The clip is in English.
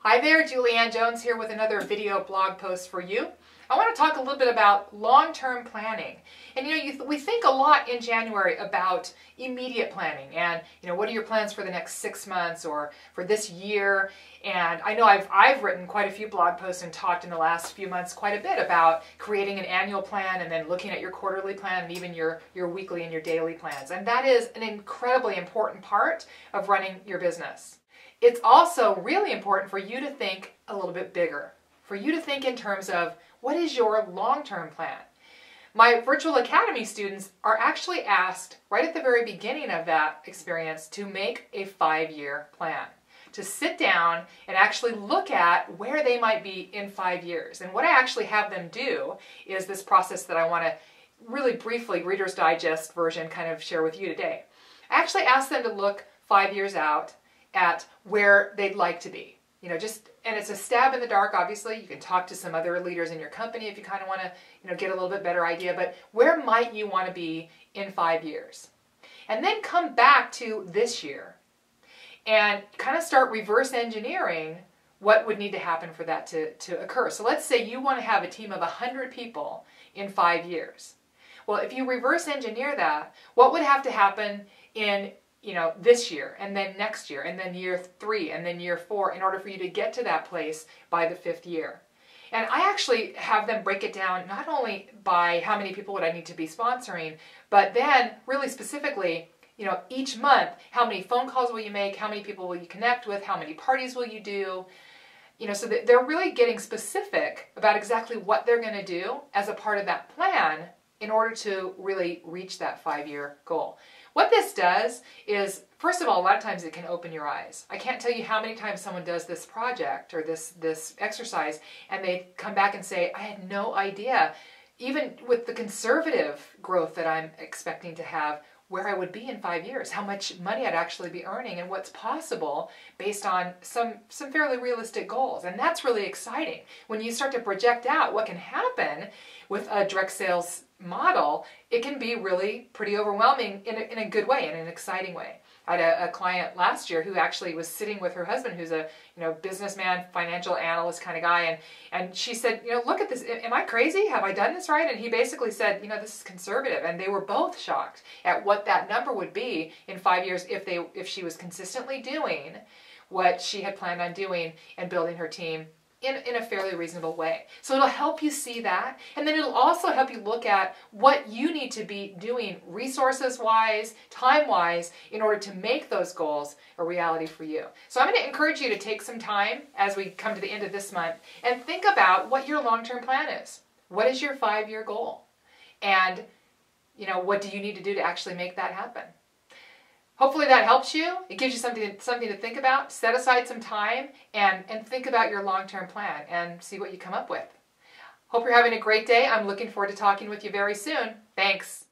Hi there, Julianne Jones here with another video blog post for you. I want to talk a little bit about long-term planning. And we think a lot in January about immediate planning and what are your plans for the next 6 months or for this year. And I know I've written quite a few blog posts and talked in the last few months quite a bit about creating an annual plan and then looking at your quarterly plan and even your weekly and your daily plans. And that is an incredibly important part of running your business. It's also really important for you to think a little bit bigger, for you to think in terms of what is your long-term plan. My Virtual Academy students are actually asked right at the very beginning of that experience to make a 5-year plan, to sit down and actually look at where they might be in 5 years. And what I actually have them do is this process that I want to really briefly, Reader's Digest version, kind of share with you today. I actually ask them to look 5 years out at where they'd like to be. And it's a stab in the dark, obviously. You can talk to some other leaders in your company if you kind of want to, get a little bit better idea, but where might you want to be in 5 years? And then come back to this year and kind of start reverse engineering what would need to happen for that to occur. So let's say you want to have a team of 100 people in 5 years. Well, if you reverse engineer that, what would have to happen in this year, and then next year, and then year 3, and then year 4, in order for you to get to that place by the 5th year? And I actually have them break it down not only by how many people would I need to be sponsoring, but then really specifically, each month, how many phone calls will you make, how many people will you connect with, how many parties will you do, so that they're really getting specific about exactly what they're going to do as a part of that plan in order to really reach that 5-year goal. What this does is, first of all, a lot of times it can open your eyes. I can't tell you how many times someone does this project or this exercise and they come back and say, I had no idea, even with the conservative growth that I'm expecting to have, where I would be in 5 years, how much money I'd actually be earning and what's possible based on some fairly realistic goals. And that's really exciting. When you start to project out what can happen with a direct sales model, it can be really pretty overwhelming in a good way, in an exciting way. I had a client last year who actually was sitting with her husband, who's a businessman, financial analyst kind of guy, and she said, look at this, am I crazy? Have I done this right? And he basically said, this is conservative. And they were both shocked at what that number would be in 5 years if she was consistently doing what she had planned on doing and building her team in a fairly reasonable way. So it'll help you see that, and then it'll also help you look at what you need to be doing resources-wise, time-wise, in order to make those goals a reality for you. So I'm going to encourage you to take some time as we come to the end of this month and think about what your long-term plan is. What is your 5-year goal? And what do you need to do to actually make that happen? Hopefully that helps you. It gives you something to think about. Set aside some time and think about your long-term plan and see what you come up with. Hope you're having a great day. I'm looking forward to talking with you very soon. Thanks.